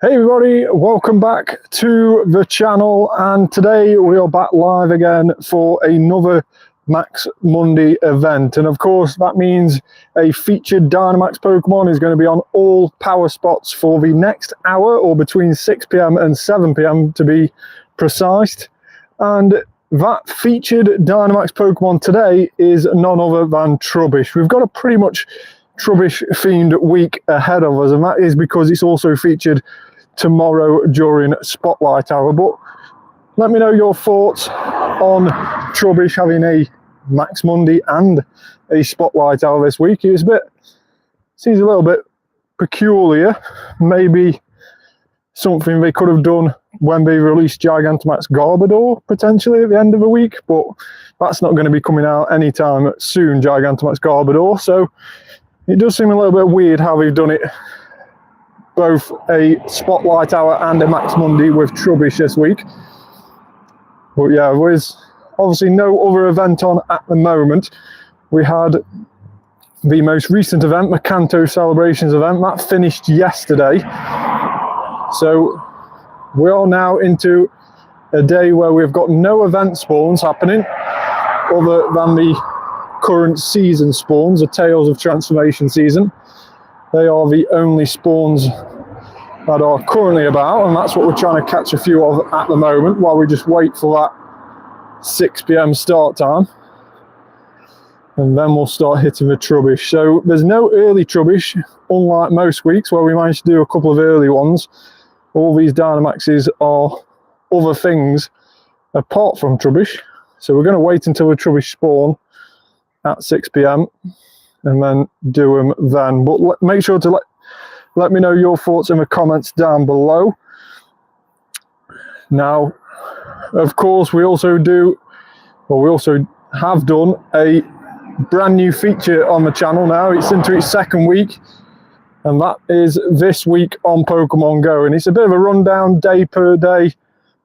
Hey everybody, welcome back to the channel, and today we are back live again for another Max Monday event, and of course that means a featured Dynamax Pokemon is going to be on all power spots for the next hour, or between 6 PM and 7 PM to be precise. And that featured Dynamax Pokemon today is none other than Trubbish. We've got a pretty much Trubbish themed week ahead of us, and that is because it's also featured tomorrow during Spotlight Hour. But let me know your thoughts on Trubbish having a Max Monday and a Spotlight Hour this week. Seems a little bit peculiar. Maybe something they could have done when they released Gigantamax Garbodor potentially at the end of the week, but that's not going to be coming out anytime soon, Gigantamax Garbodor. So it does seem a little bit weird how they've done it, both a Spotlight Hour and a Max Monday with Trubbish this week. But yeah, there's obviously no other event on at the moment. We had the most recent event, the Kanto Celebrations event, that finished yesterday. So we are now into a day where we've got no event spawns happening other than the current season spawns, the Tales of Transformation season. They are the only spawns that are currently about, and that's what we're trying to catch a few of at the moment while we just wait for that 6 PM start time. And then we'll start hitting the Trubbish. So there's no early Trubbish, unlike most weeks where we managed to do a couple of early ones. All these Dynamaxes are other things apart from Trubbish. So we're going to wait until the Trubbish spawn at 6 PM. and then do them then. But make sure to let me know your thoughts in the comments down below. Now, of course, we also have done a brand new feature on the channel now. It's into its second week, and that is this week on Pokemon GO. And it's a bit of a rundown day per day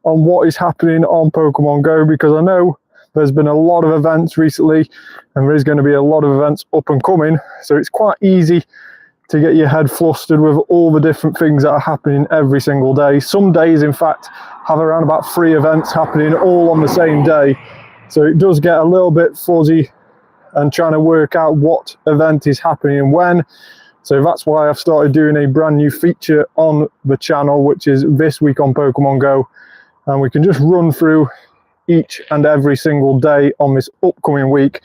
on what is happening on Pokemon GO, because I know there's been a lot of events recently, and there is going to be a lot of events up and coming. So it's quite easy to get your head flustered with all the different things that are happening every single day. Some days, in fact, have around about 3 events happening all on the same day. So it does get a little bit fuzzy and trying to work out what event is happening and when. So that's why I've started doing a brand new feature on the channel, which is this week on Pokemon GO. And we can just run through each and every single day on this upcoming week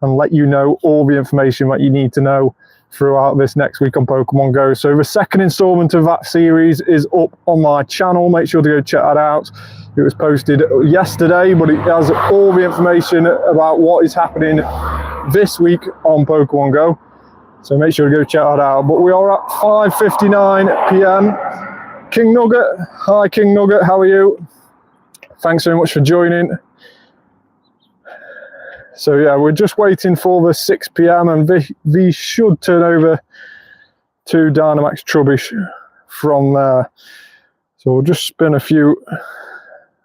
and let you know all the information that you need to know throughout this next week on Pokemon GO. So the second installment of that series is up on my channel. Make sure to go check that out. It was posted yesterday, but it has all the information about what is happening this week on Pokemon GO. So make sure to go check that out. But we are at 5:59 PM. King Nugget, hi King Nugget, how are you? Thanks so much for joining. So yeah, we're just waiting for the 6 PM, and these should turn over to Dynamax Trubbish from there. So we'll just spin a few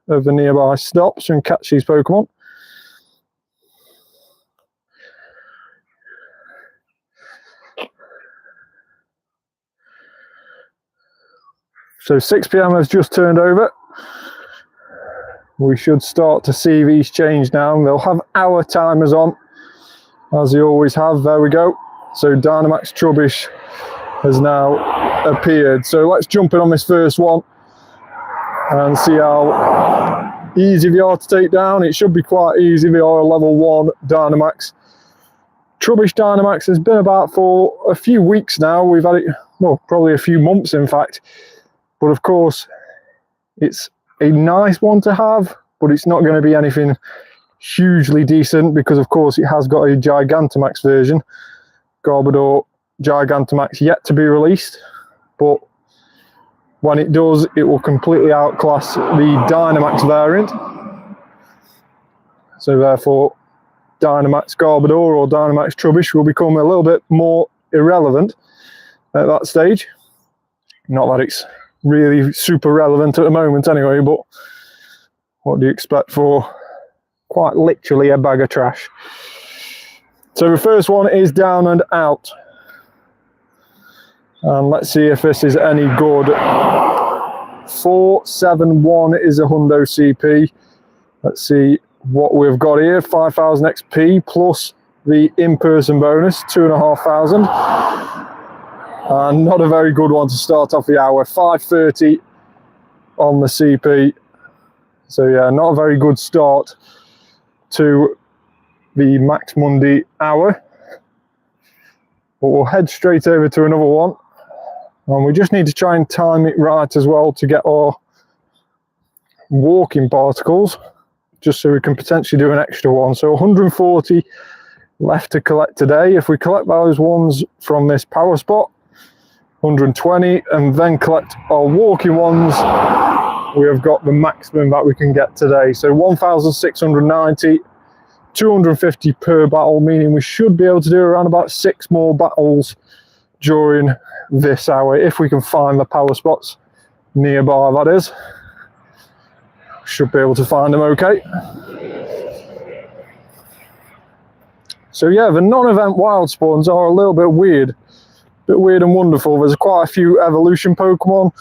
of the nearby stops and catch these Pokemon. So 6 PM has just turned over. We should start to see these change now. They'll have hour timers on, as they always have. There we go. So Dynamax Trubbish has now appeared. So let's jump in on this first one and see how easy they are to take down. It should be quite easy. They are a level 1 Dynamax. Trubbish Dynamax has been about for a few weeks now. We've had it, well, probably a few months in fact. But of course, it's a nice one to have, but it's not going to be anything hugely decent because, of course, it has got a Gigantamax version. Garbodor Gigantamax yet to be released, but when it does, it will completely outclass the Dynamax variant. So therefore, Dynamax Garbodor or Dynamax Trubbish will become a little bit more irrelevant at that stage. Not that it's really super relevant at the moment anyway, but what do you expect for quite literally a bag of trash? So the first one is down and out, and let's see if this is any good. 471 is a hundo CP. Let's see what we've got here. 5,000 XP plus the in-person bonus, 2,500. And not a very good one to start off the hour. 530 on the CP. So yeah, not a very good start to the Max Monday hour. But we'll head straight over to another one. And we just need to try and time it right as well to get our walking particles, just so we can potentially do an extra one. So 140 left to collect today. If we collect those ones from this power spot, 120, and then collect our walking ones, we have got the maximum that we can get today. So 1,690, 250 per battle, meaning we should be able to do around about 6 more battles during this hour, if we can find the power spots nearby, that is. Should be able to find them okay. So yeah, the non-event wild spawns are a little bit weird and wonderful. There's quite a few evolution Pokemon,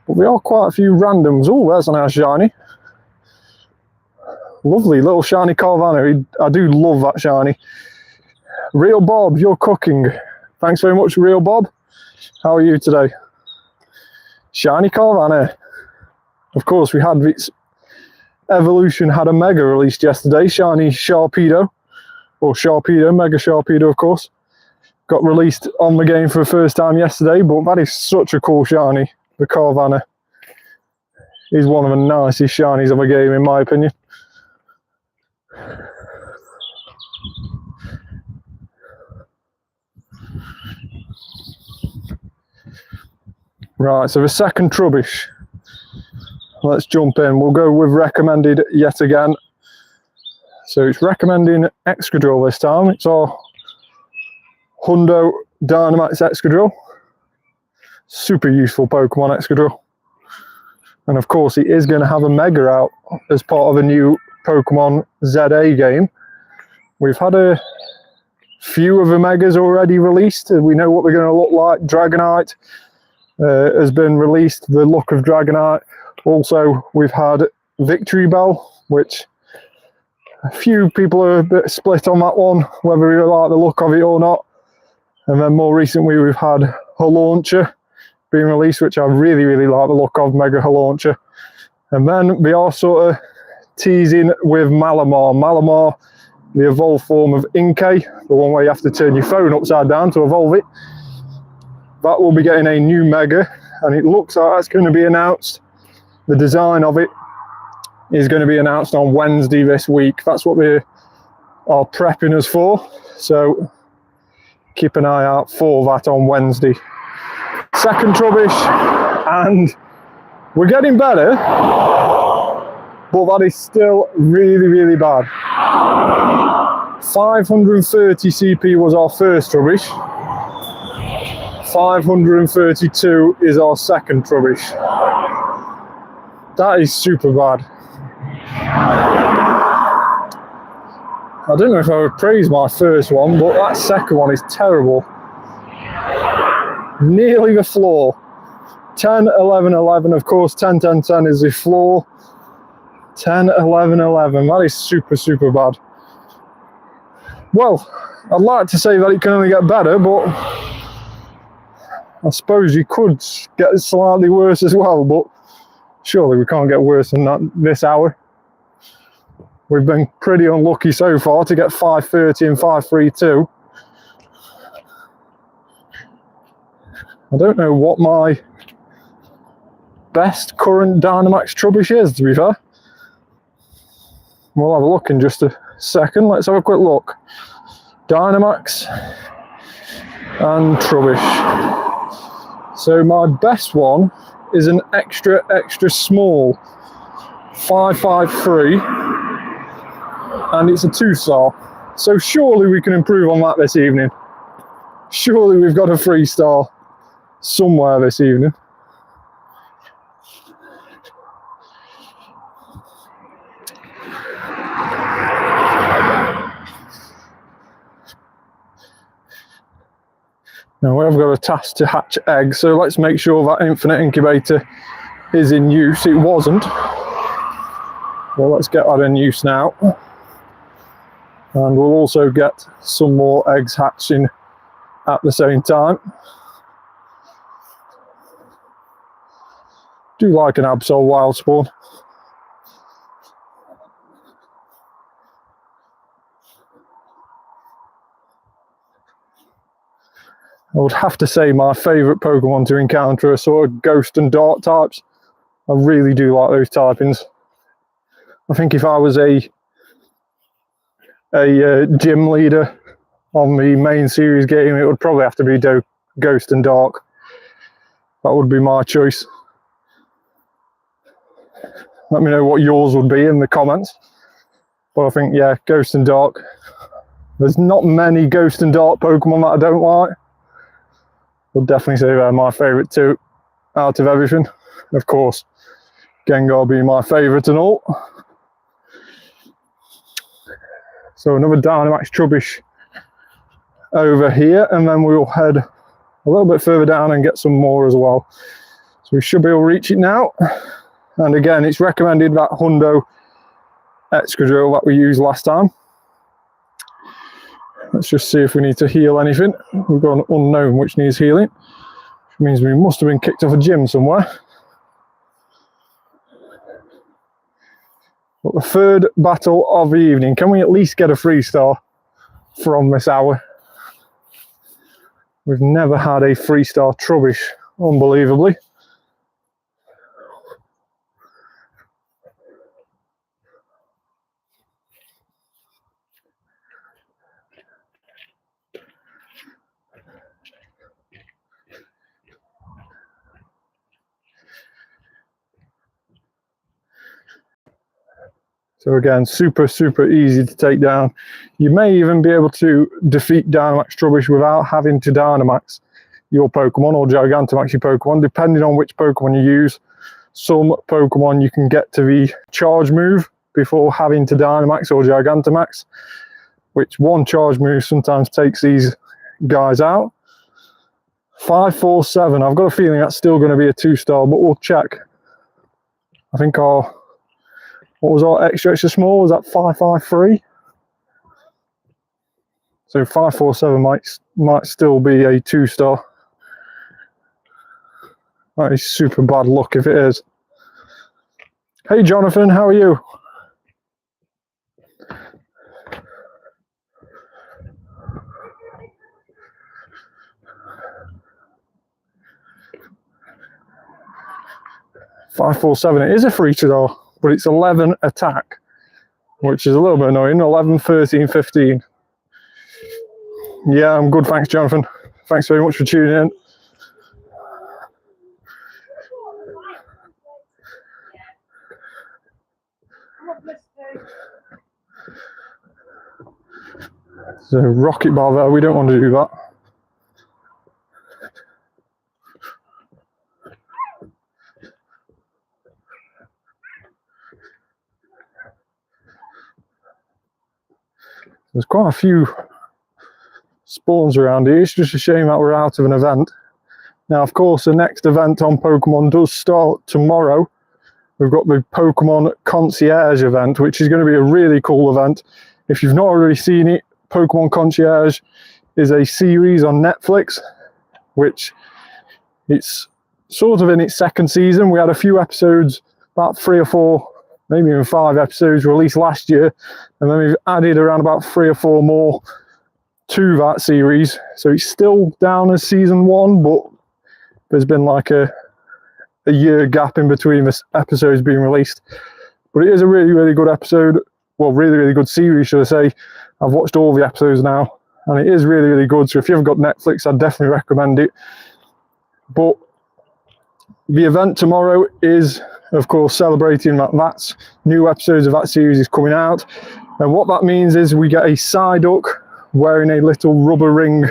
but there are quite a few randoms. Oh, there's a nice shiny. Lovely little shiny Carvanha. I do love that shiny. Real Bob, you're cooking. Thanks very much, Real Bob. How are you today? Shiny Carvanha. Of course, we had this evolution had a mega released yesterday. Shiny Sharpedo, or Sharpedo, Mega Sharpedo, of course. Got released on the game for the first time yesterday, but that is such a cool shiny. The Carvanha is one of the nicest shinies of the game, in my opinion. Right, so the second Trubbish. Let's jump in. We'll go with recommended yet again. So it's recommending Excadrill this time. It's our Hundo Dynamax Excadrill. Super useful Pokemon, Excadrill. And of course, it is going to have a Mega out as part of a new Pokemon ZA game. We've had a few of the Megas already released. We know what they're going to look like. Dragonite has been released, the look of Dragonite. Also, we've had Victory Bell, which a few people are a bit split on that one, whether you like the look of it or not. And then more recently, we've had Haunter being released, which I really, really like the look of, Mega Haunter. And then we are sort of teasing with Malamar. Malamar, the evolved form of Inkay, the one where you have to turn your phone upside down to evolve it. That will be getting a new Mega, and it looks like that's going to be announced. The design of it is going to be announced on Wednesday this week. That's what we are prepping us for. So keep an eye out for that on Wednesday. Second Trubbish, and we're getting better, but that is still really, really bad. 530 CP was our first Trubbish. 532 is our second Trubbish. That is super bad. I don't know if I would praise my first one, but that second one is terrible. Nearly the floor. 10, 11, 11. Of course, 10, 10, 10 is the floor. 10, 11, 11. That is super, super bad. Well, I'd like to say that it can only get better, but I suppose you could get slightly worse as well, but surely we can't get worse than that this hour. We've been pretty unlucky so far to get 530 and 532. I don't know what my best current Dynamax Trubbish is, to be fair. We'll have a look in just a second. Let's have a quick look. Dynamax and Trubbish. So my best one is an extra small 553, and it's a 2-star. So surely we can improve on that this evening. Surely we've got a 3-star somewhere this evening. Now we have got a task to hatch eggs, so let's make sure that infinite incubator is in use. It wasn't. Well, let's get that in use now. And we'll also get some more eggs hatching at the same time. Do like an Absol wild spawn. I would have to say my favourite Pokemon to encounter are sort of Ghost and Dark types. I really do like those typings. I think if I was a gym leader on the main series game, it would probably have to be Ghost and Dark. That would be my choice. Let me know what yours would be in the comments. But I think, yeah, Ghost and Dark. There's not many Ghost and Dark Pokemon that I don't like. I'll definitely say they're my favourite two out of everything. Of course, Gengar being my favourite and all. So another Dynamax Trubbish over here, and then we'll head a little bit further down and get some more as well. So we should be able to reach it now. And again, it's recommended that Hundo Excadrill that we used last time. Let's just see if we need to heal anything. We've got an unknown which needs healing, which means we must have been kicked off a gym somewhere. But the third battle of the evening. Can we at least get a 3-star from this hour? We've never had a 3-star Trubbish, unbelievably. So again, super easy to take down. You may even be able to defeat Dynamax Trubbish without having to Dynamax your Pokemon or Gigantamax your Pokemon, depending on which Pokemon you use. Some Pokemon you can get to the charge move before having to Dynamax or Gigantamax, which one charge move sometimes takes these guys out. 547, I've got a feeling that's still going to be a 2-star, but we'll check. I think what was our extra small? Was that 553? So 547 might still be a 2-star. That is super bad luck if it is. Hey Jonathan, how are you? $547. It is a 3-star. But it's 11 attack, which is a little bit annoying. 11, 13, 15. Yeah, I'm good, thanks, Jonathan. Thanks very much for tuning in. So, rocket bar there, we don't want to do that. There's quite a few spawns around here. It's just a shame that we're out of an event. Now, of course, the next event on Pokemon does start tomorrow. We've got the Pokemon Concierge event, which is going to be a really cool event. If you've not already seen it, Pokemon Concierge is a series on Netflix, which it's sort of in its second season. We had a few episodes, about 3 or 4, maybe even 5 episodes released last year, and then we've added around about 3 or 4 more to that series. So it's still down as season 1, but there's been like a year gap in between the episodes being released. But it is a really good episode. Well, really good series, should I say. I've watched all the episodes now, and it is really good. So if you haven't got Netflix, I'd definitely recommend it. But the event tomorrow is, of course, celebrating that's new episodes of that series is coming out. And what that means is we get a Psyduck wearing a little rubber ring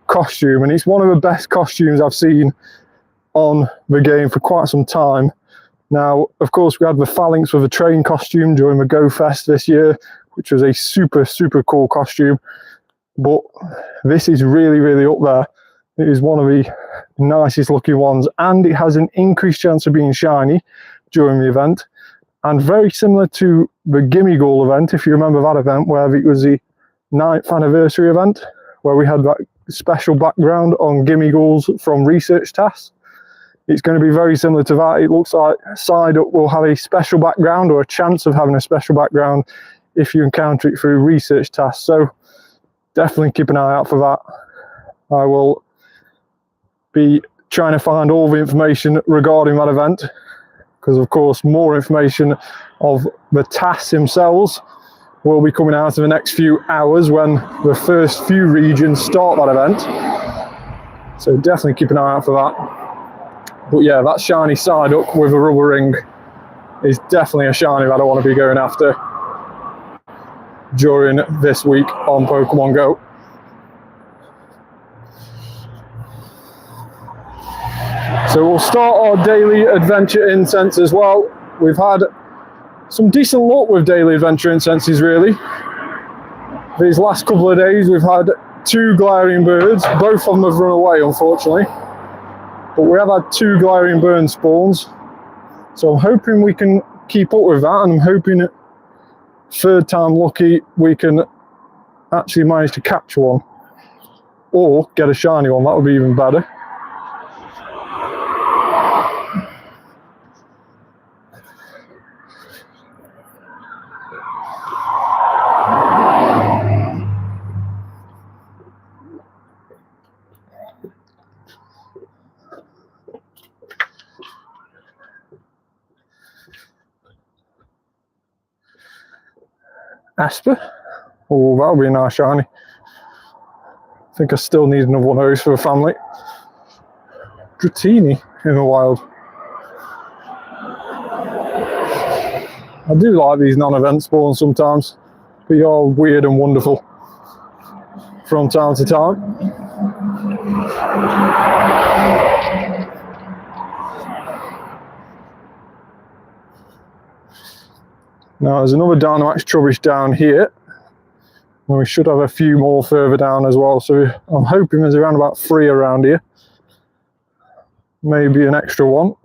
costume, and it's one of the best costumes I've seen on the game for quite some time. Now, of course, we had the Phalanx with a train costume during the Go Fest this year, which was a super cool costume. But this is really up there. It is one of the nicest looking ones, and it has an increased chance of being shiny during the event. And very similar to the Gimme Goal event, if you remember that event, where it was the 9th anniversary event, where we had that special background on Gimme Goals from research tasks. It's going to be very similar to that. It looks like Side Up will have a special background, or a chance of having a special background, if you encounter it through research tasks. So definitely keep an eye out for that. I will be trying to find all the information regarding that event, because of course more information of the tasks themselves will be coming out in the next few hours when the first few regions start that event. So definitely keep an eye out for that. But yeah, that shiny Side Up with a rubber ring is definitely a shiny that I want to be going after during this week on Pokemon Go. So we'll start our daily adventure incense as well. We've had some decent luck with daily adventure incenses, really. These last couple of days we've had 2 glaring birds. Both of them have run away, unfortunately. But we have had 2 glaring burn spawns. So I'm hoping we can keep up with that, and I'm hoping third time lucky we can actually manage to catch one. Or get a shiny one, that would be even better. Asper. Oh, that'll be a nice shiny. I think I still need another one of those for the family. Dratini in the wild. I do like these non-event spawns sometimes. They are weird and wonderful from time to time. Now there's another Dynamax Trubbish down here, and we should have a few more further down as well, so I'm hoping there's around about 3 around here, maybe an extra one.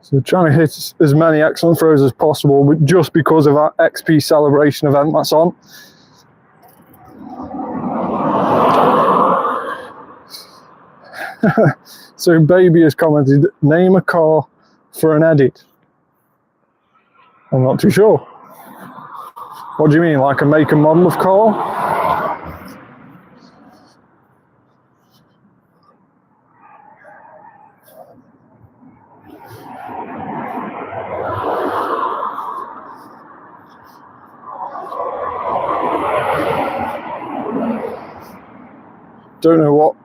So trying to hit as many excellent throws as possible, but just because of that XP celebration event that's on. So Baby has commented, name a car for an edit. I'm not too sure. What do you mean, like a make and model of car? Don't know what.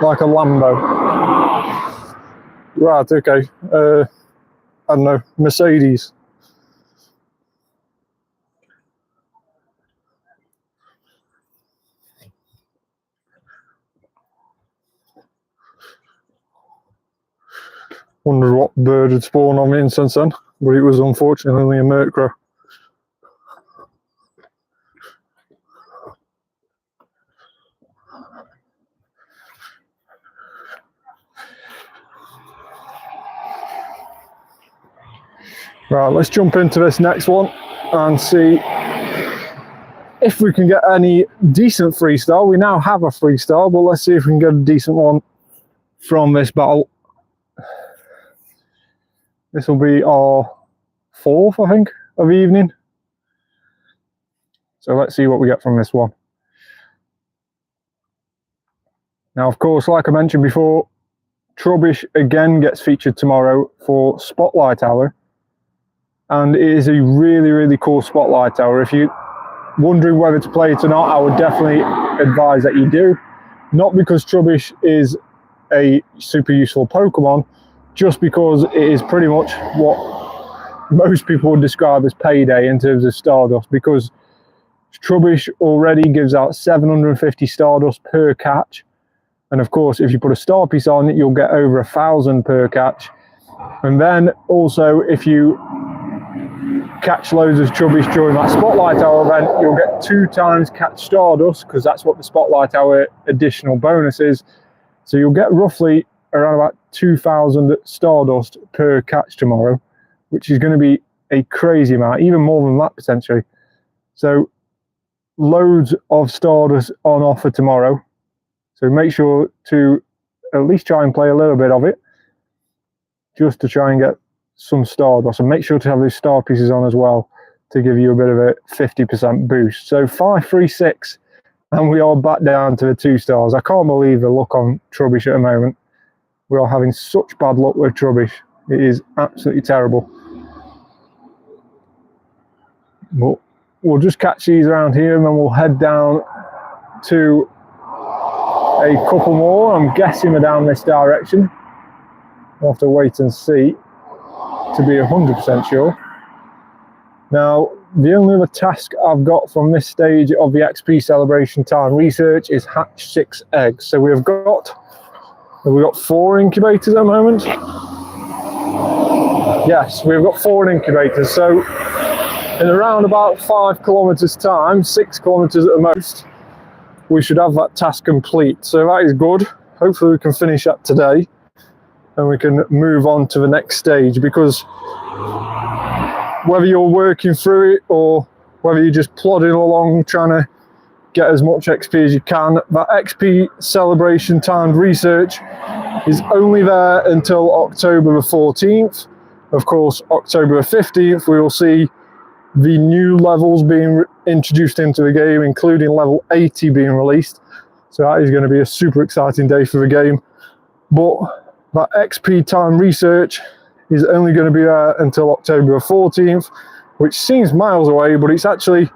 Like a Lambo. Right, okay. I don't know, Mercedes. Wondered what bird had spawned on me since then, but it was unfortunately only a Murkrow. Right, let's jump into this next one and see if we can get any decent freestyle. We now have a freestyle, but let's see if we can get a decent one from this battle. This will be our 4th, I think, of the evening. So let's see what we get from this one. Now, of course, like I mentioned before, Trubbish again gets featured tomorrow for Spotlight Hour. and it is a really, really cool spotlight tower. If you're wondering whether to play it or not, I would definitely advise that you do. Not because Trubbish is a super useful Pokemon, just because it is pretty much what most people would describe as payday in terms of Stardust, because Trubbish already gives out 750 Stardust per catch, and of course if you put a star piece on it, you'll get over 1,000 per catch. And then also if you catch loads of Trubbish during that Spotlight Hour event, you'll get 2 times catch Stardust, because that's what the Spotlight Hour additional bonus is. So you'll get roughly around about 2,000 Stardust per catch tomorrow, which is going to be a crazy amount, even more than that potentially. So loads of Stardust on offer tomorrow. So make sure to at least try and play a little bit of it, just to try and get some Stardust, and make sure to have those star pieces on as well to give you a bit of a 50% boost. So 536, and we are back down to the 2 stars. I can't believe the luck on Trubbish at the moment. We are having such bad luck with Trubbish. It is absolutely terrible. But we'll just catch these around here, and then we'll head down to a couple more. I'm guessing we're down this direction. We'll have to wait and see to be 100% sure. Now, the only other task I've got from this stage of the XP celebration time research is hatch 6 eggs. So we've got 4 incubators at the moment. Yes, we've got 4 incubators. So in around about 5 kilometers time, 6 kilometers at the most, we should have that task complete. So that is good. Hopefully we can finish that today, and we can move on to the next stage, because whether you're working through it or whether you're just plodding along trying to get as much XP as you can, that XP celebration timed research is only there until October the 14th. Of course, October the 15th, we will see the new levels being introduced into the game, including level 80 being released. So that is going to be a super exciting day for the game. But that XP time research is only going to be there until October 14th, which seems miles away, but it's actually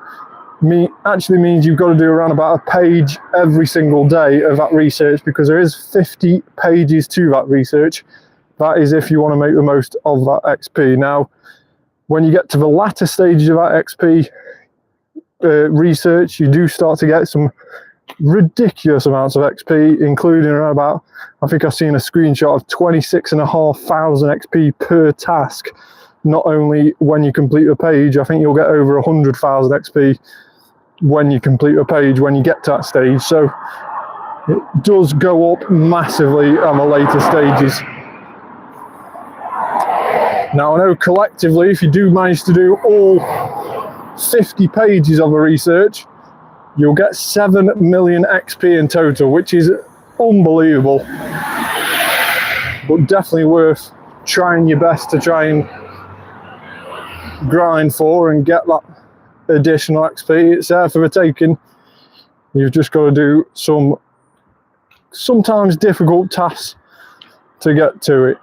means you've got to do around about a page every single day of that research, because there is 50 pages to that research. That is if you want to make the most of that XP. Now, when you get to the latter stages of that XP research, you do start to get some ridiculous amounts of XP, including around about, I think I've seen a screenshot of 26,500 XP per task. Not only when you complete a page, I think you'll get over 100,000 XP when you complete a page when you get to that stage. So it does go up massively on the later stages. Now I know collectively, if you do manage to do all 50 pages of a research, you'll get 7 million XP in total, which is unbelievable. But definitely worth trying your best to try and grind for and get that additional XP. It's there for the taking. You've just got to do some sometimes difficult tasks to get to it.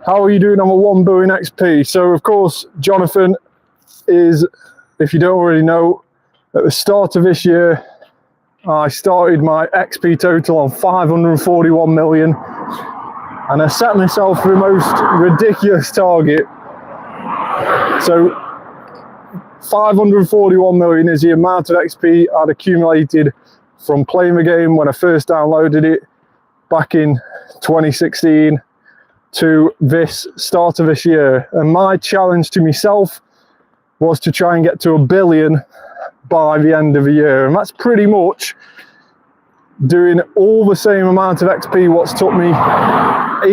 How are you doing on the 1 billion XP? So of course, Jonathan is, if you don't already know, at the start of this year, I started my XP total on 541 million, and I set myself the most ridiculous target. So 541 million is the amount of XP I'd accumulated from playing the game when I first downloaded it back in 2016 to this start of this year. And my challenge to myself was to try and get to 1 billion by the end of the year. And that's pretty much doing all the same amount of XP what's took me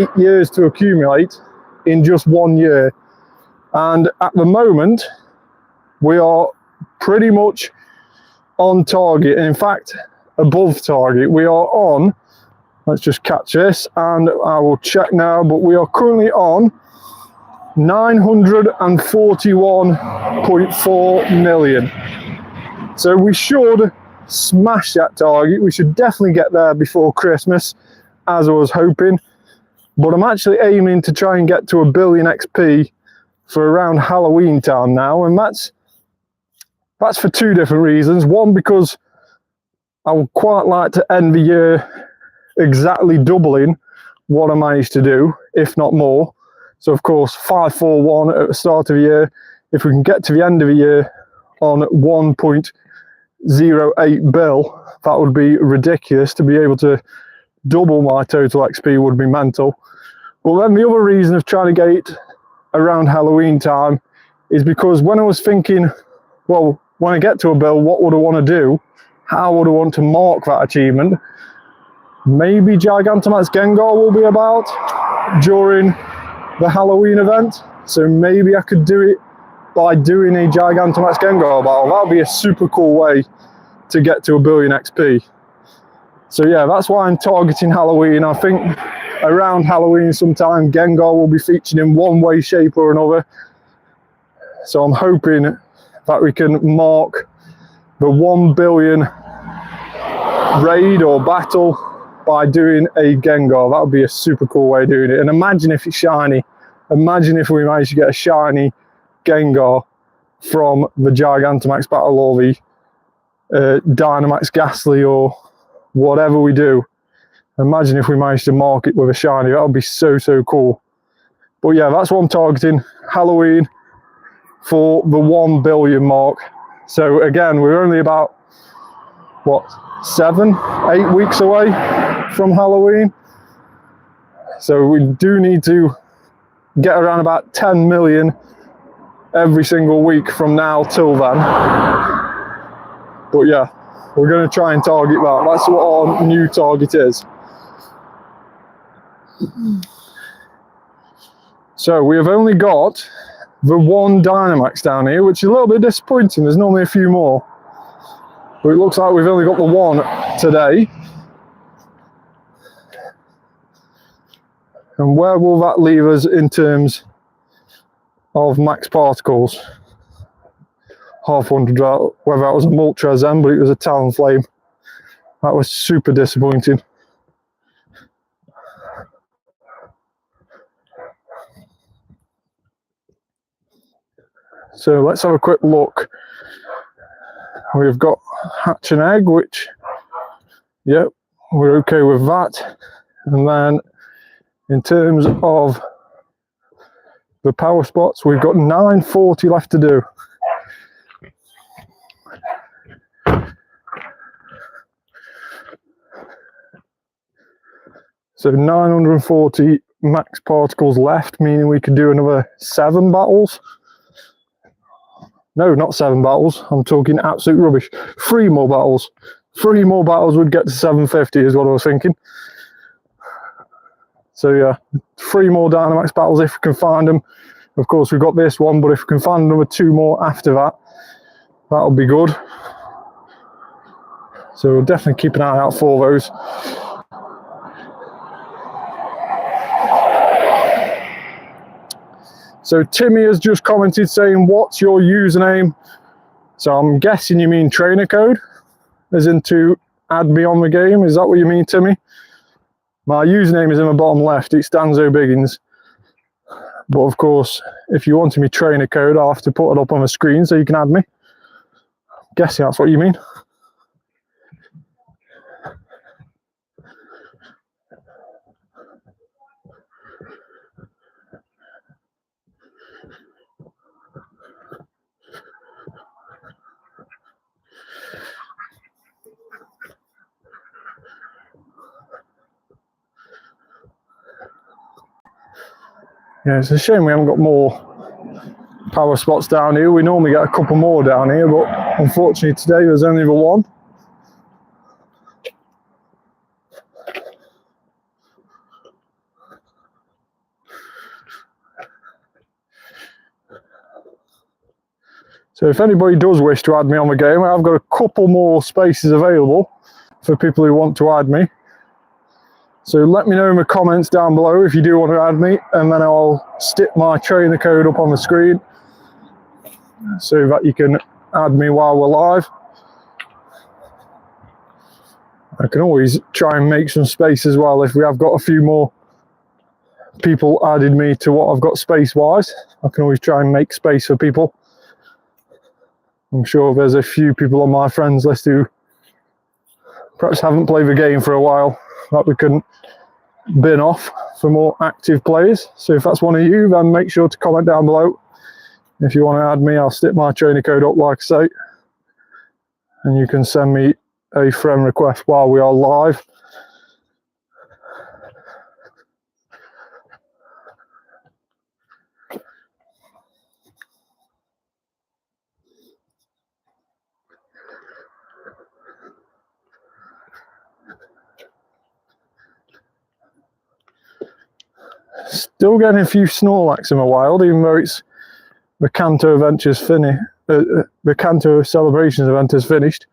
8 years to accumulate in just 1 year. And at the moment, we are pretty much on target. In fact, above target. We are on, let's just catch this, and I will check now, but we are currently on 941.4 million. So we should smash that target. We should definitely get there before Christmas, as I was hoping. but I'm actually aiming to try and get to 1 billion XP for around Halloween time now, and that's for two different reasons. One, because I would quite like to end the year exactly doubling what I managed to do, if not more. So of course 541 at the start of the year. If we can get to the end of the year on 1.08 bill, that would be ridiculous. To be able to double my total XP would be mental. Well, then the other reason of trying to get it around Halloween time is because when I was thinking, well, when I get to a bill, what would I want to do? How would I want to mark that achievement? Maybe Gigantamax Gengar will be about during the Halloween event. So maybe I could do it by doing a Gigantamax Gengar battle. That would be a super cool way to get to 1 billion XP. So yeah, that's why I'm targeting Halloween. I think around Halloween sometime, Gengar will be featured in one way, shape or another. So I'm hoping that we can mark the 1 billion raid or battle by doing a Gengar. That would be a super cool way of doing it. And imagine if it's shiny. Imagine if we manage to get a shiny Gengar from the Gigantamax battle or the Dynamax Ghastly or whatever we do. Imagine if we managed to mark it with a shiny. That would be so, so cool. But yeah, that's what I'm targeting. Halloween for the 1 billion mark. So again, we're only about, what, 7-8 weeks away from Halloween. So we do need to get around about 10 million every single week from now till then. But yeah, we're going to try and target that. That's what our new target is. So we have only got the one Dynamax down here, which is a little bit disappointing. There's normally a few more, but it looks like we've only got the one today. And where will that leave us in terms of max particles? Half wondered whether that was a Moltres, but it was a Talonflame. That was super disappointing. So let's have a quick look. We've got Hatch and Egg, which, yep, we're okay with that. And then in terms of the power spots, we've got 940 left to do. So 940 max particles left, meaning we could do another 7 battles. No, not 7 battles. I'm talking absolute rubbish. 3 more battles. 3 more battles would get to 750 is what I was thinking. So yeah, 3 more Dynamax battles if we can find them. Of course, we've got this one, but if we can find another 2 more after that, that'll be good. So we'll definitely keep an eye out for those. So Timmy has just commented saying, what's your username? So I'm guessing you mean trainer code, as in to add me on the game. Is that what you mean, Timmy? My username is in the bottom left. It's Danzo Biggins. But of course, if you wanted me trainer code, I'll have to put it up on the screen so you can add me. I'm guessing that's what you mean. Yeah, it's a shame we haven't got more power spots down here. We normally get a couple more down here, but unfortunately today there's only the one. So if anybody does wish to add me on the game, I've got a couple more spaces available for people who want to add me. So let me know in the comments down below if you do want to add me, and then I'll stick my trainer code up on the screen so that you can add me while we're live. I can always try and make some space as well if we have got a few more people added me to what I've got space-wise. I can always try and make space for people. I'm sure there's a few people on my friends list who perhaps haven't played the game for a while that we couldn't bin off for more active players. So if that's one of you, then make sure to comment down below. If you want to add me, I'll stick my trainer code up like I say, and you can send me a friend request while we are live. Still getting a few Snorlax in my wild, even though it's the Kanto Adventures the Kanto Celebrations event is finished.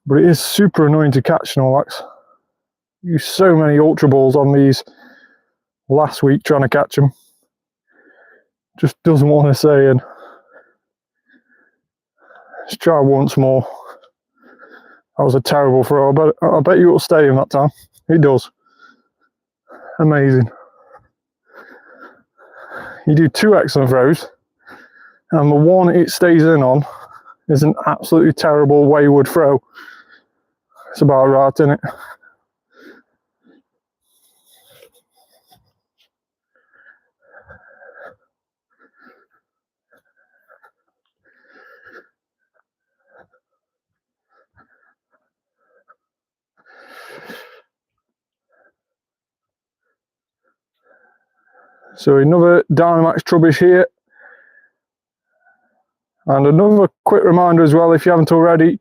But it is super annoying to catch Snorlax. Used so many Ultra Balls on these last week trying to catch them. Just doesn't want to say in. Let's try once more. That was a terrible throw. I bet you it'll stay in that time. It does. Amazing. You do 2 excellent throws, and the one it stays in on is an absolutely terrible wayward throw. It's about right, isn't it? So another Dynamax Trubbish here. And another quick reminder as well, if you haven't already,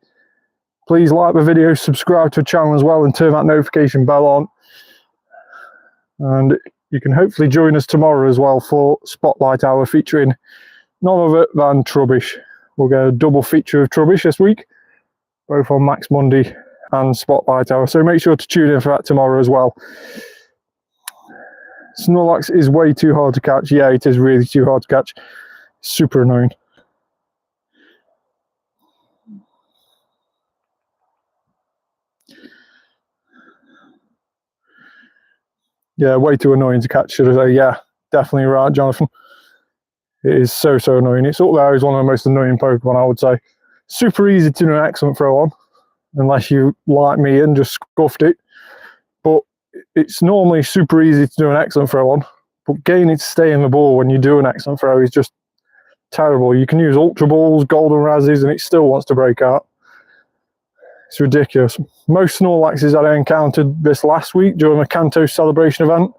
please like the video, subscribe to the channel as well, and turn that notification bell on. And you can hopefully join us tomorrow as well for Spotlight Hour featuring none other than Trubbish. We'll get a double feature of Trubbish this week, both on Max Monday and Spotlight Hour. So make sure to tune in for that tomorrow as well. Snorlax is way too hard to catch. Yeah, it is really too hard to catch. Super annoying. Yeah, way too annoying to catch, should I say. Yeah, definitely right, Jonathan. It is so annoying. It's up there as one of the most annoying Pokemon, I would say. Super easy to do an excellent throw on, unless you, like me, and just scuffed it. But it's normally super easy to do an excellent throw on, but getting it to stay in the ball when you do an excellent throw is just terrible. You can use Ultra Balls, Golden Razzies, and it still wants to break out. It's ridiculous. Most Snorlaxes that I encountered this last week during the Kanto Celebration event,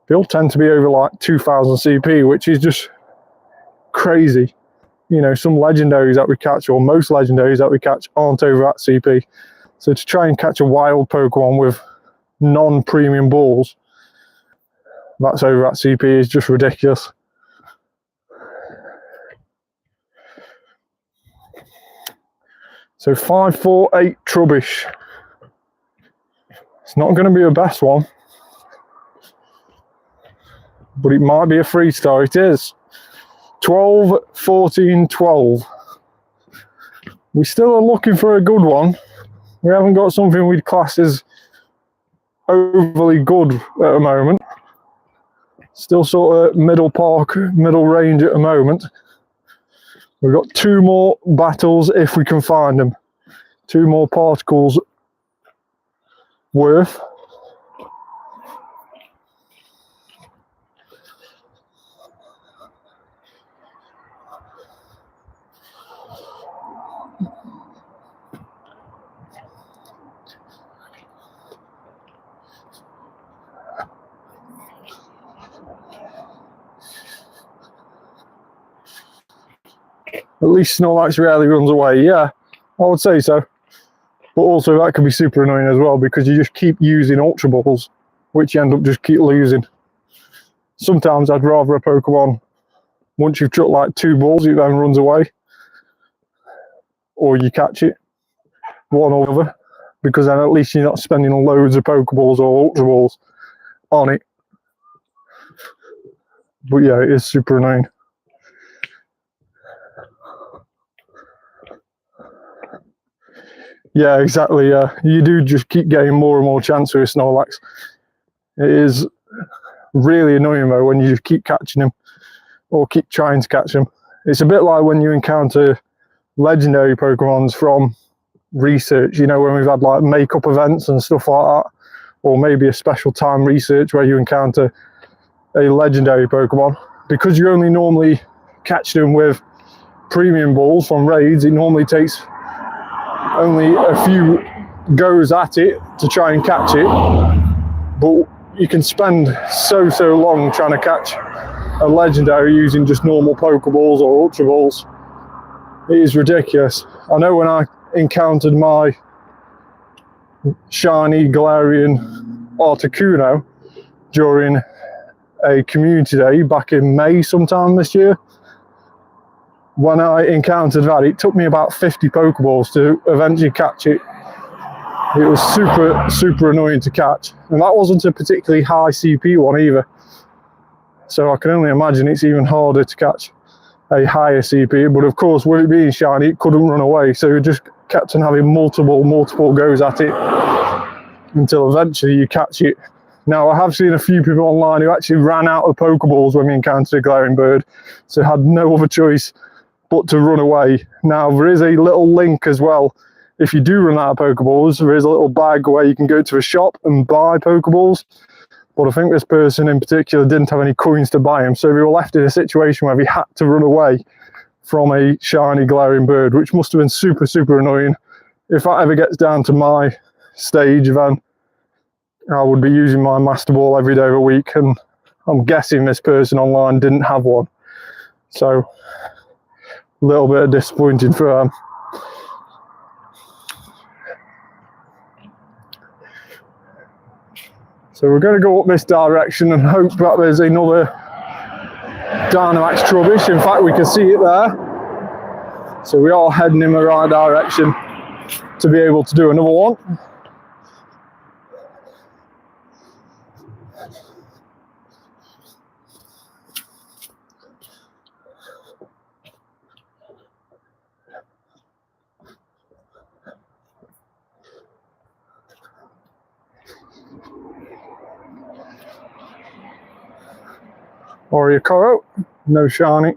they all tend to be over like 2000 CP, which is just crazy. You know, some legendaries that we catch, or most legendaries that we catch, aren't over that CP. So to try and catch a wild Pokemon with non-premium balls that's over that CP is just ridiculous. So 548 Trubbish. It's not going to be the best one, but it might be a 3-star. It is 12, 14, 12. We still are looking for a good one. We haven't got something we'd class as overly good at the moment. Still sort of middle range at the moment. We've got 2 more battles if we can find them. 2 more particles worth. At least Snorlax rarely runs away. Yeah, I would say so. But also that can be super annoying as well, because you just keep using Ultra Balls, which you end up just keep losing. Sometimes I'd rather a Pokemon, once you've chucked like 2 balls, it then runs away. Or you catch it, one or the other, because then at least you're not spending loads of Pokeballs or Ultra Balls on it. But yeah, it is super annoying. Yeah, exactly. Yeah, you do just keep getting more and more chances with Snorlax. It is Really annoying though when you just keep catching them or keep trying to catch them. It's a bit like when you encounter legendary Pokemons from research, you know, when we've had like makeup events and stuff like that, or maybe a special time research where you encounter a legendary Pokemon. Because you only normally catch them with premium balls from raids, it normally takes only a few goes at it to try and catch it, but you can spend so long trying to catch a legendary using just normal Pokeballs or Ultra Balls. It is ridiculous. I know when I encountered my shiny Galarian Articuno during a community day back in May sometime this year, when I encountered that, it took me about 50 Pokeballs to eventually catch it. It was super annoying to catch, and that wasn't a particularly high CP one either, so I can only imagine it's even harder to catch a higher CP. But of course, with it being shiny, it couldn't run away, so it just kept on having multiple goes at it until eventually you catch it. Now, I have seen a few people online who actually ran out of Pokeballs when we encountered a glaring bird, so had no other choice but to run away. Now, there is a little link as well. If you do run out of Pokeballs, there is a little bag where you can go to a shop and buy Pokeballs. But I think this person in particular didn't have any coins to buy them, so we were left in a situation where we had to run away from a shiny glaring bird, which must have been super annoying. If that ever gets down to my stage, then I would be using my Master Ball every day of the week, and I'm guessing this person online didn't have one. So, a little bit disappointing for them. So we're going to go up this direction and hope that there's another Dynamax Trubbish. In fact, we can see it there. So we are heading in the right direction to be able to do another one. Oriakoro, no shiny.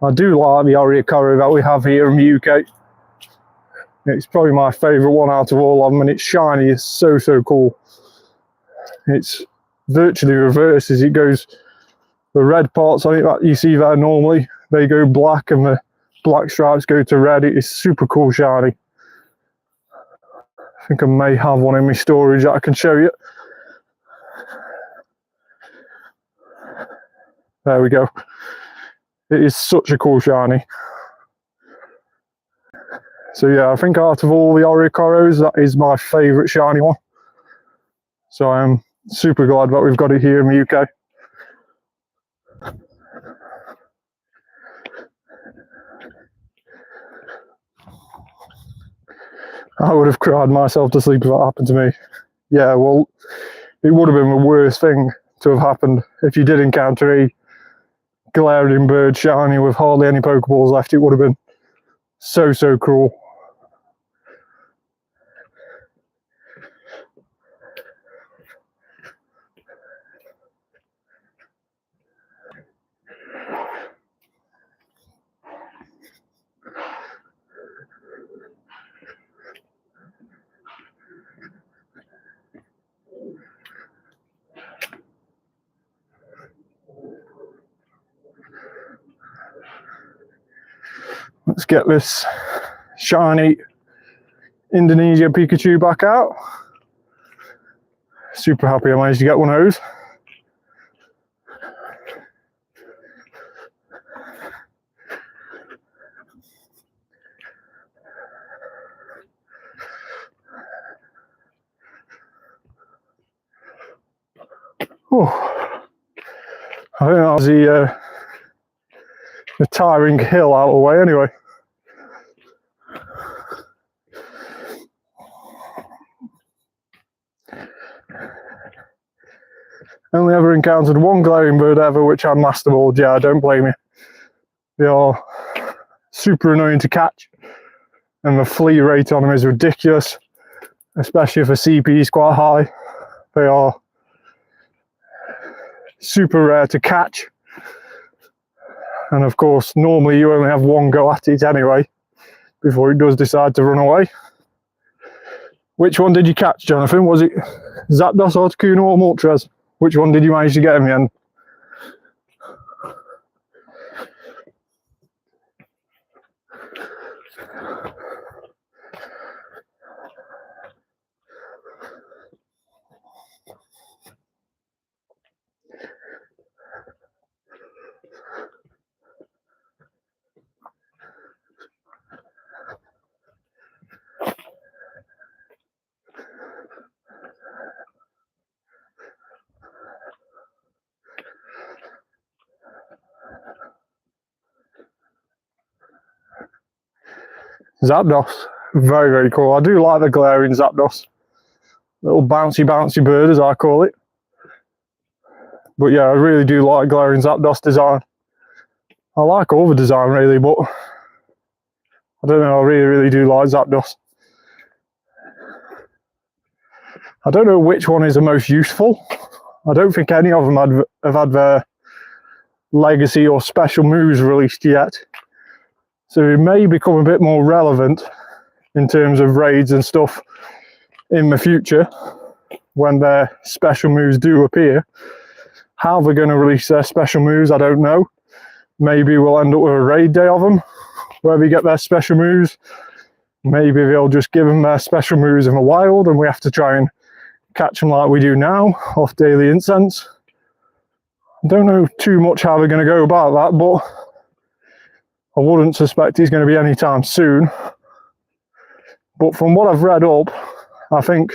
I do like the Oriakoro that we have here in the UK. It's probably my favourite one out of all of them, and it's shiny. It's so cool. It's virtually reverses. It goes, the red parts on it that you see there normally, they go black, and the black stripes go to red. It is super cool shiny. I think I may have one in my storage that I can show you. There we go. It is such a cool shiny. So yeah, I think out of all the Oriakoros, that is my favourite shiny one. So I am super glad that we've got it here in the UK. I would have cried myself to sleep if that happened to me. Yeah, well, it would have been the worst thing to have happened if you did encounter a glaring bird shiny with hardly any Pokeballs left. It would have been so cruel. Let's get this shiny Indonesia Pikachu back out. Super happy I managed to get one of those. Oh, I think that was the tiring hill out of the way anyway. Only ever encountered one glaring bird ever, which I Master Balled. Yeah, don't blame me. They are super annoying to catch, and the flee rate on them is ridiculous, especially if the CP is quite high. They are super rare to catch. And of course, normally you only have one go at it anyway, before it does decide to run away. Which one did you catch, Jonathan? Was it Zapdos, Articuno or Moltres? Which one did you manage to get in the end? Zapdos. Very, very cool. I do like the glaring Zapdos. Little bouncy bird, as I call it. But yeah, I really do like glaring Zapdos design. I like all the design really, but I don't know, I really do like Zapdos. I don't know which one is the most useful. I don't think any of them have had their legacy or special moves released yet. So it may become a bit more relevant in terms of raids and stuff in the future when their special moves do appear. How they're going to release their special moves, I don't know. Maybe we'll end up with a raid day of them where we get their special moves. Maybe they'll just give them their special moves in the wild and we have to try and catch them like we do now off daily incense. I don't know too much how they're going to go about that, but I wouldn't suspect it's going to be anytime soon. But from what I've read up, I think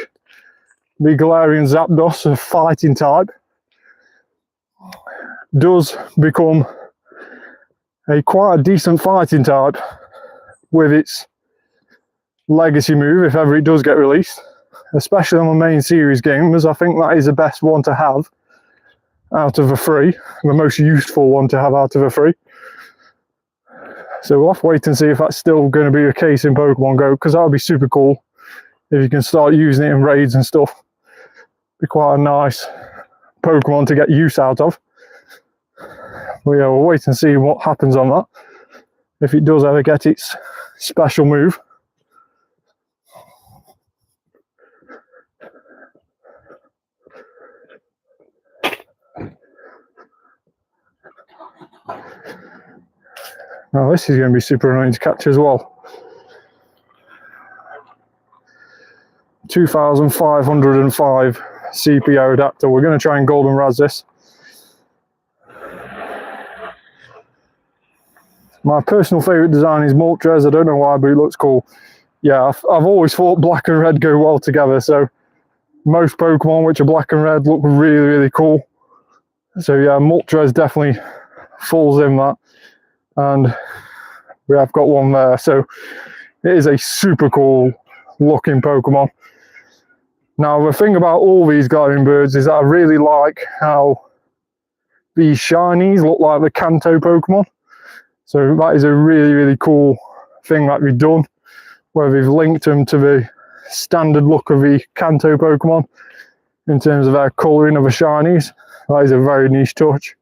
the Galarian Zapdos, a fighting type, does become quite a decent fighting type with its legacy move if ever it does get released, especially on the main series game, as I think that is the best one to have out of the three, the most useful one to have out of the three. So we'll have to wait and see if that's still going to be the case in Pokemon GO, because that would be super cool if you can start using it in raids and stuff. Be quite a nice Pokemon to get use out of. But yeah, we'll wait and see what happens on that, if it does ever get its special move. Now this is going to be super annoying to catch as well. 2505 CPO adapter. We're going to try and golden raz this. My personal favourite design is Moltres. I don't know why, but it looks cool. Yeah, I've always thought black and red go well together, so most Pokemon which are black and red look really cool. So yeah, Moltres definitely falls in that. And we have got one there, so it is a super cool looking Pokemon. Now the thing about all these glowing birds is that I really like how these shinies look like the Kanto Pokemon. So that is a really cool thing that we've done, where we've linked them to the standard look of the Kanto Pokemon in terms of their colouring of the shinies. That is a very niche touch.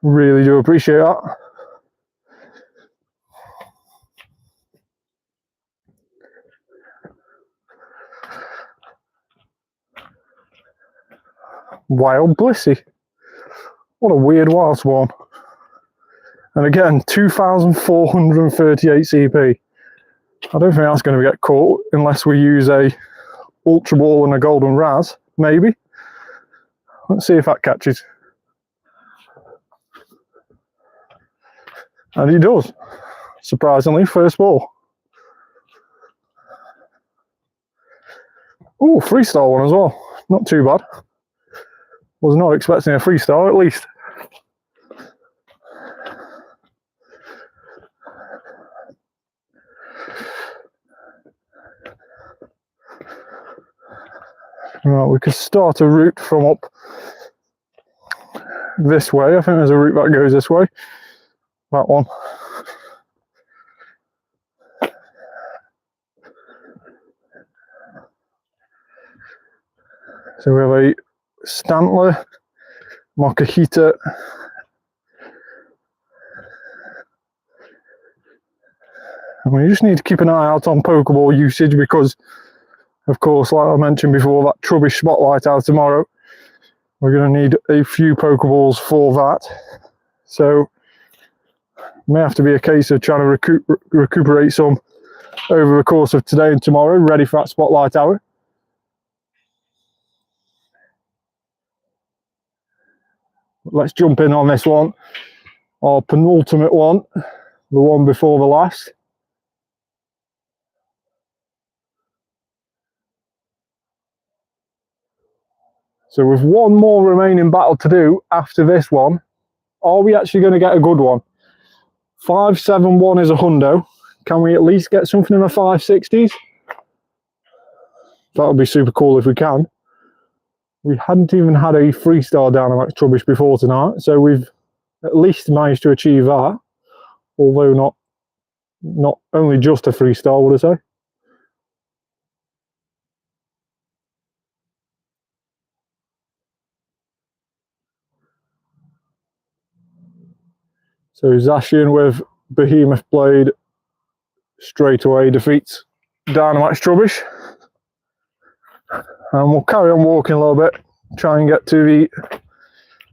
Really do appreciate that. Wild Blissey. What a weird wild swarm. And again, 2438 CP. I don't think that's going to get caught unless we use a Ultra Ball and a Golden Raz, maybe. Let's see if that catches. And he does, surprisingly, first ball. Oh, 3-star one as well. Not too bad. Was not expecting a 3-star at least. Right, we could start a route from up this way. I think there's a route that goes this way. That one. So we have a Stantler, Mokuhita, and we just need to keep an eye out on Pokeball usage because, of course, like I mentioned before, that Trubbish Spotlight out tomorrow. We're going to need a few Pokeballs for that. So it may have to be a case of trying to recuperate some over the course of today and tomorrow, ready for that Spotlight hour. Let's jump in on this one, our penultimate one, the one before the last. So with one more remaining battle to do after this one, are we actually going to get a good one? 571 is a hundo. Can we at least get something in the 560s? That would be super cool if we can. We hadn't even had a 3-star Dynamax Trubbish before tonight, so we've at least managed to achieve that. Although not only just a 3-star, would I say. So Zacian with Behemoth Blade straight away defeats Dynamax Trubbish. And we'll carry on walking a little bit, try and get to the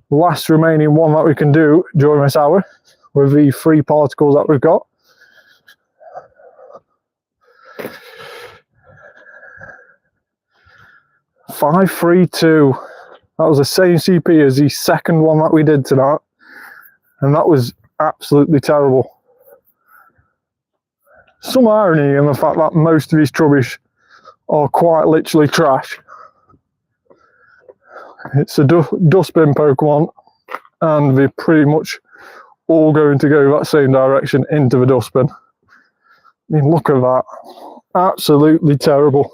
last remaining one that we can do during this hour with the 3 particles that we've got. $532. That was the same CP as the second one that we did tonight, and that was absolutely terrible. Some irony in the fact that most of these Trubbish are quite literally trash. It's a dustbin Pokemon, and they're pretty much all going to go that same direction into the dustbin. I mean, look at that. Absolutely terrible.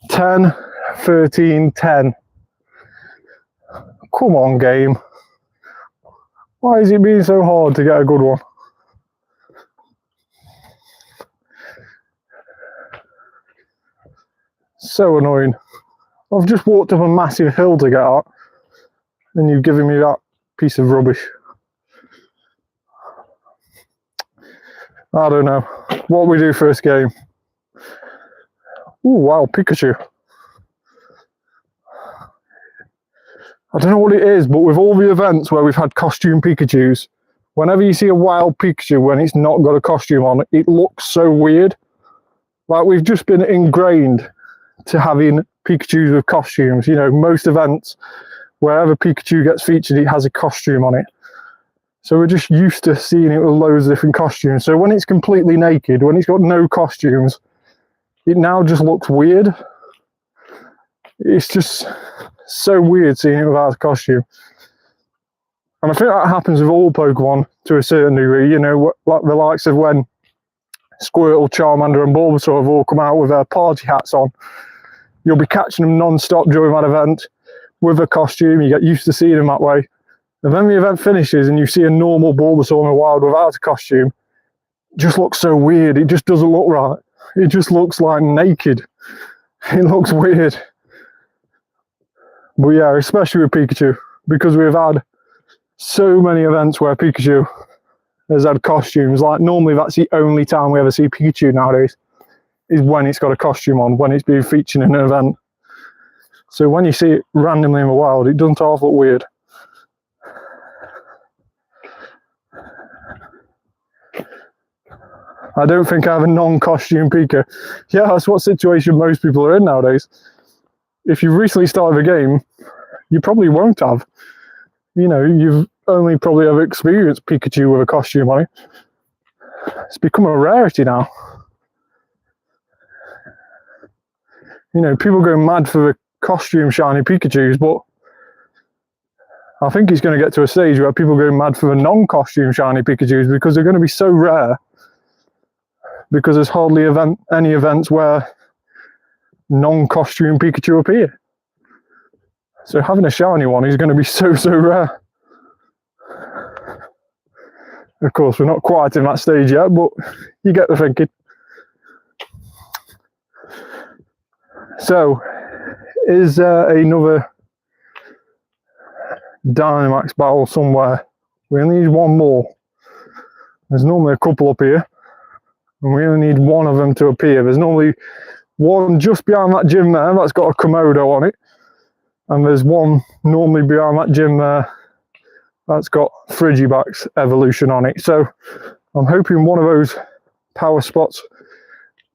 10, 13, 10. Come on, game. Why is it being so hard to get a good one? So annoying. I've just walked up a massive hill to get out, and you've given me that piece of rubbish. I don't know. What we do first game? Ooh, wow, Pikachu. I don't know what it is, but with all the events where we've had costume Pikachus, whenever you see a wild Pikachu when it's not got a costume on, it looks so weird. Like, we've just been ingrained to having Pikachus with costumes. You know, most events, wherever Pikachu gets featured, it has a costume on it. So we're just used to seeing it with loads of different costumes. So when it's completely naked, when it's got no costumes, it now just looks weird. It's just so weird seeing it without a costume. And I think that happens with all Pokemon to a certain degree. You know, like the likes of when Squirtle, Charmander and Bulbasaur have all come out with their party hats on. You'll be catching them non-stop during that event with a costume. You get used to seeing them that way. And then the event finishes and you see a normal Bulbasaur in the wild without a costume. It just looks so weird. It just doesn't look right. It just looks like naked. It looks weird. But yeah, especially with Pikachu, because we've had so many events where Pikachu has had costumes. Like, normally that's the only time we ever see Pikachu nowadays, is when it's got a costume on, when it's being featured in an event. So when you see it randomly in the wild, it doesn't half look weird. I don't think I have a non-costume Pika. Yeah, that's what situation most people are in nowadays. If you've recently started the game, you probably won't have. You know, you've only probably ever experienced Pikachu with a costume on it. It's become a rarity now. You know, people go mad for the costume shiny Pikachus, but I think it's going to get to a stage where people go mad for the non-costume shiny Pikachus, because they're going to be so rare. Because there's hardly any events where non-costume Pikachu appear. So having a shiny one is going to be so rare. Of course, we're not quite in that stage yet, but you get the thinking. So, is there another Dynamax battle somewhere? We only need one more. There's normally a couple up here, and we only need one of them to appear. There's normally one just behind that gym there that's got a Komodo on it, and there's one normally behind that gym there that's got Frigibax evolution on it. So I'm hoping one of those power spots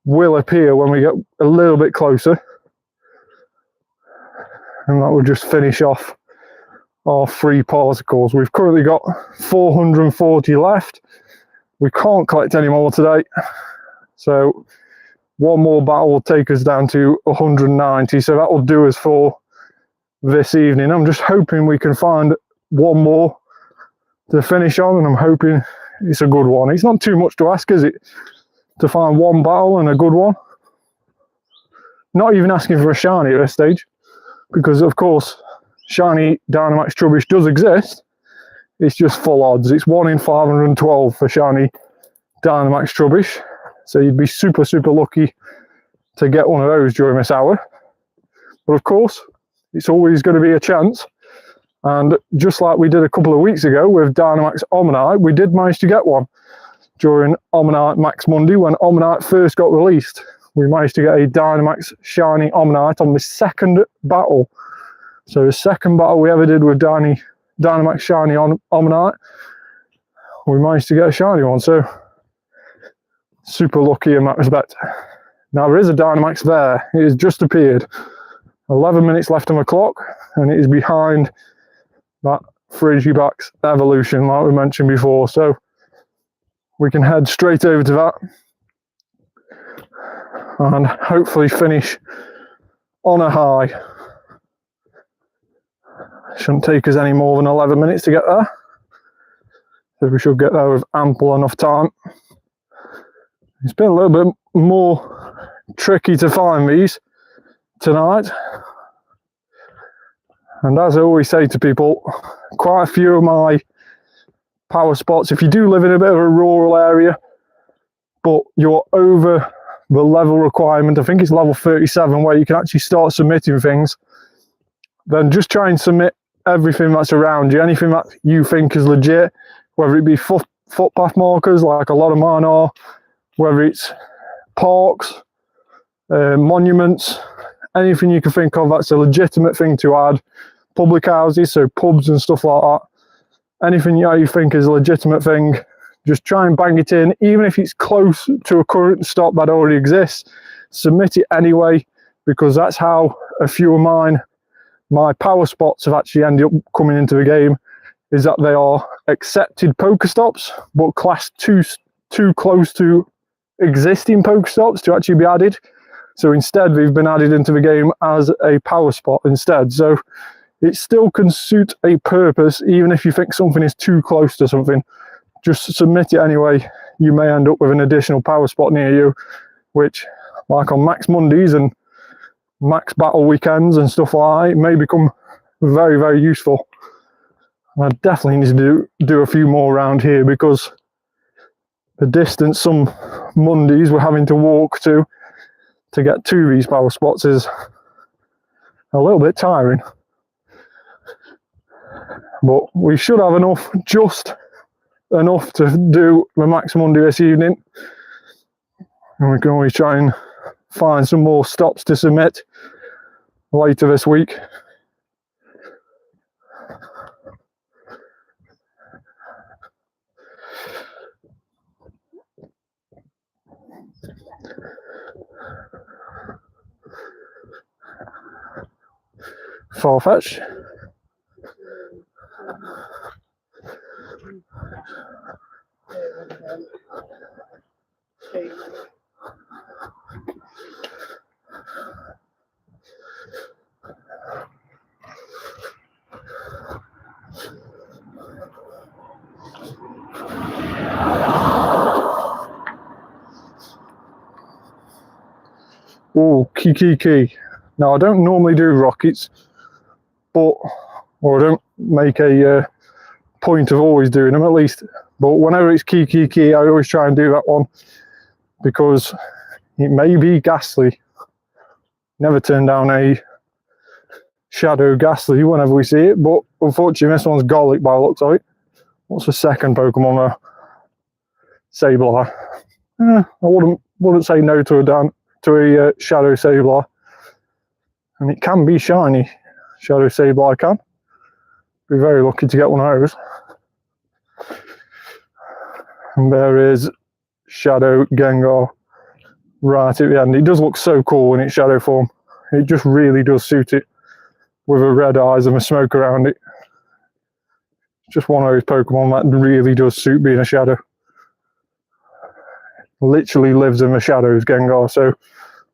will appear when we get a little bit closer, and that will just finish off our free particles. We've currently got 440 left. We can't collect any more today, so one more battle will take us down to 190, so that will do us for this evening. I'm just hoping we can find one more to finish on, and I'm hoping it's a good one. It's not too much to ask, is it, to find one battle and a good one? Not even asking for a shiny at this stage, because of course shiny Dynamax Trubbish does exist. It's just full odds. It's 1 in 512 for shiny Dynamax Trubbish, so you'd be super lucky to get one of those during this hour. But of course it's always going to be a chance, and just like we did a couple of weeks ago with Dynamax Omanyte, we did manage to get one during Omanyte Max Monday. When Omanyte first got released, we managed to get a Dynamax shiny Omanyte on the second battle. So the second battle we ever did with Dynamax shiny on Omanyte, we managed to get a shiny one, so super lucky in that respect. Now there is a Dynamax there. It has just appeared. 11 minutes left on the clock, and it is behind that Frigibax evolution like we mentioned before, so we can head straight over to that and hopefully finish on a high. Shouldn't take us any more than 11 minutes to get there, so we should get there with ample enough time. It's been a little bit more tricky to find these tonight, and as I always say to people, quite a few of my power spots, if you do live in a bit of a rural area but you're over the level requirement, I think it's level 37, where you can actually start submitting things, then just try and submit everything that's around you, anything that you think is legit, whether it be footpath markers like a lot of mine are, whether it's parks, monuments, anything you can think of that's a legitimate thing to add, public houses, so pubs and stuff like that, anything you think is a legitimate thing, just try and bang it in, even if it's close to a current stock that already exists, submit it anyway, because that's how a few of my power spots have actually ended up coming into the game, is that they are accepted Pokestops, but classed too close to existing Pokestops to actually be added. So instead they've been added into the game as a power spot instead. So it still can suit a purpose, even if you think something is too close to something. Just submit it anyway. You may end up with an additional power spot near you, which, like on Max Mondays and Max Battle weekends and stuff like that, may become very useful. I definitely need to do a few more around here, because the distance some Mondays we're having to walk to get to these power spots is a little bit tiring. But we should have enough, just enough to do the Max Monday this evening, and we can always try and find some more stops to submit later this week. Farfetch. Oh, key. Now I don't normally do rockets, or I don't make a point of always doing them, at least. But whenever it's key, I always try and do that one, because it may be ghastly. Never turn down a Shadow Ghastly whenever we see it, but unfortunately this one's Golett by the looks of it. What's the second Pokemon there? Sableye. I wouldn't say no to a Shadow Sableye. And it can be shiny. Shadow Sableye can. Be very lucky to get one of those. And there is Shadow Gengar right at the end. It does look so cool in its shadow form. It just really does suit it, with the red eyes and the smoke around it. Just one of those Pokemon that really does suit being a shadow. Literally lives in the shadows, Gengar, so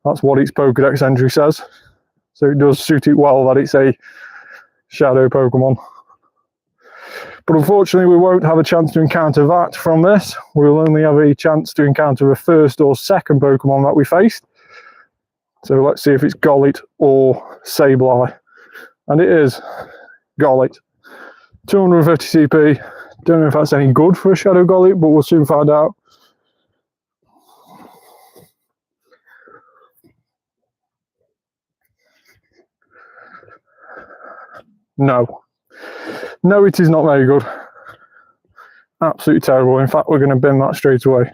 that's what its Pokedex entry says. So it does suit it well that it's a shadow Pokemon. But unfortunately we won't have a chance to encounter that from this. We'll only have a chance to encounter the first or second Pokemon that we faced. So let's see if it's Golett or Sableye. And it is Golett. 250 CP. Don't know if that's any good for a Shadow Golett, but we'll soon find out. No. No, it is not very good. Absolutely terrible. In fact, we're going to bin that straight away.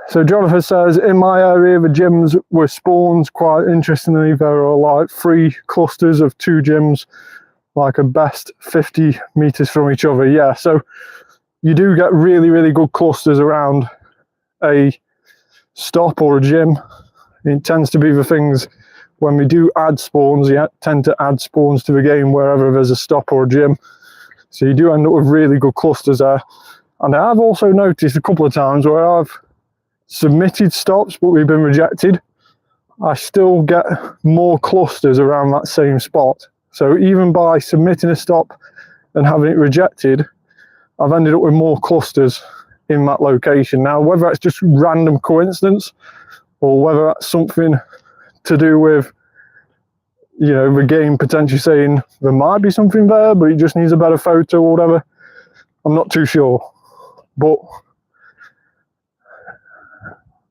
So Jonathan says, in my area, the gyms were spawns. Quite interestingly, there are like 3 clusters of 2 gyms, like a best 50 meters from each other. Yeah, so you do get really, really good clusters around a stop or a gym. It tends to be the things when we do add spawns, you tend to add spawns to the game wherever there's a stop or a gym. So you do end up with really good clusters there. And I have also noticed a couple of times where I've submitted stops but we've been rejected, I still get more clusters around that same spot. So even by submitting a stop and having it rejected, I've ended up with more clusters in that location. Now, whether that's just random coincidence or whether that's something to do with, you know, the game potentially saying there might be something there, but it just needs a better photo or whatever, I'm not too sure. But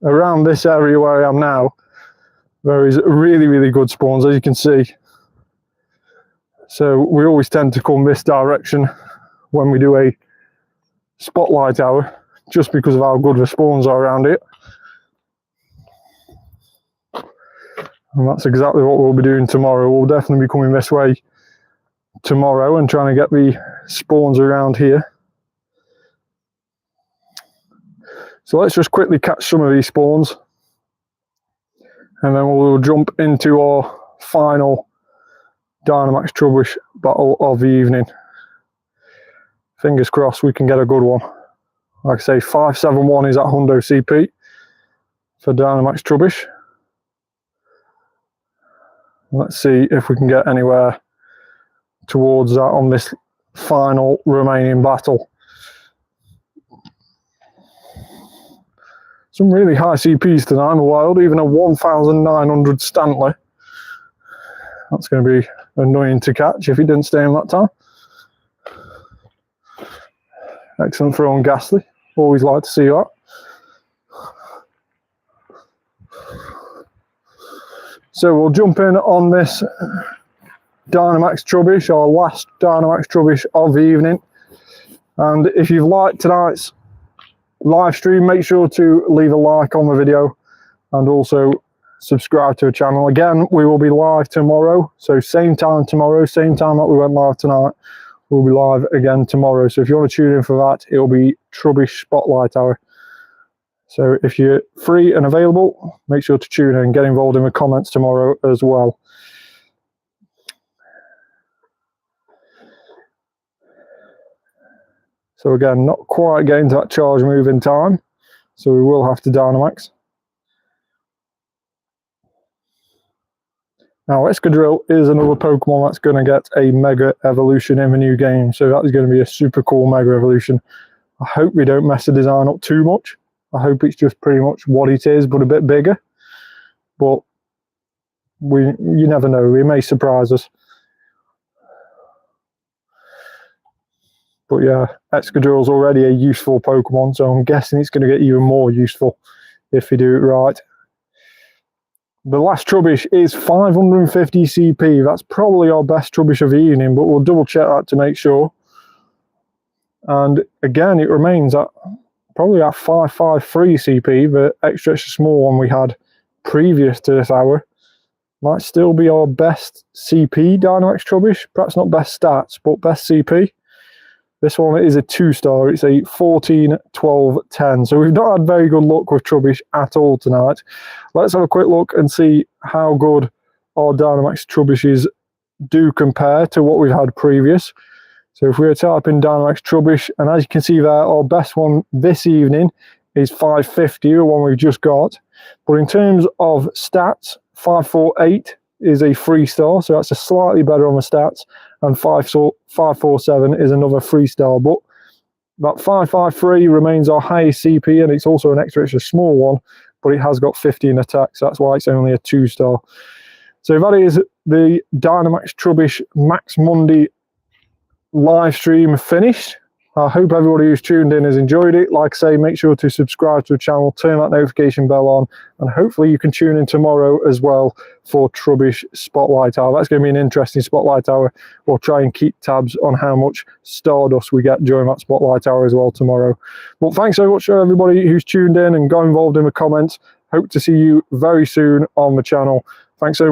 around this area where I am now, there is really, really good spawns, as you can see. So we always tend to come this direction when we do a spotlight hour, just because of how good the spawns are around it. And that's exactly what we'll be doing tomorrow. We'll definitely be coming this way tomorrow and trying to get the spawns around here. So let's just quickly catch some of these spawns, and then we'll jump into our final Dynamax Trubbish battle of the evening. Fingers crossed we can get a good one. Like I say, 571 is at Hundo CP for Dynamax Trubbish. Let's see if we can get anywhere towards that on this final remaining battle. Some really high CPs tonight in the wild, even a 1900 Stanley. That's going to be annoying to catch if he didn't stay in that time. Excellent throw on Ghastly. Always like to see that. So we'll jump in on this Dynamax Trubbish, our last Dynamax Trubbish of the evening. And if you've liked tonight's live stream, make sure to leave a like on the video and also subscribe to the channel. Again, we will be live tomorrow, so same time tomorrow, same time that we went live tonight, we'll be live again tomorrow. So if you want to tune in for that, it'll be Trubbish Spotlight Hour. So if you're free and available, make sure to tune in and get involved in the comments tomorrow as well. So again, not quite getting to that charge move in time, so we will have to Dynamax. Now, Excadrill is another Pokemon that's going to get a Mega Evolution in the new game, so that is going to be a super cool Mega Evolution. I hope we don't mess the design up too much. I hope it's just pretty much what it is, but a bit bigger. But you never know, it may surprise us. But yeah, Excadrill's already a useful Pokemon, so I'm guessing it's going to get even more useful if you do it right. The last Trubbish is 550 CP. That's probably our best Trubbish of the evening, but we'll double check that to make sure. And again, it remains at probably at 553 CP. The extra small one we had previous to this hour might still be our best CP Dynamax Trubbish. Perhaps not best stats, but best CP. This one is a 2-star. It's a 14, 12, 10. So we've not had very good luck with Trubbish at all tonight. Let's have a quick look and see how good our Dynamax Trubbishes do compare to what we've had previous. So if we were to type in Dynamax Trubbish, and as you can see there, our best one this evening is 550, the one we've just got. But in terms of stats, 548 is a 3-star, so that's a slightly better on the stats, and 547 is another 3-star. But that 553 remains our highest CP, and it's also an extra small one, but it has got 15 attacks, so that's why it's only a 2-star. So that is the Dynamax Trubbish Max Monday live stream finished. I hope everybody who's tuned in has enjoyed it. Like I say, make sure to subscribe to the channel, turn that notification bell on, and hopefully you can tune in tomorrow as well for Trubbish Spotlight Hour. That's going to be an interesting Spotlight Hour. We'll try and keep tabs on how much Stardust we get during that Spotlight Hour as well tomorrow. Well, thanks so much for everybody who's tuned in and got involved in the comments. Hope to see you very soon on the channel. Thanks so much.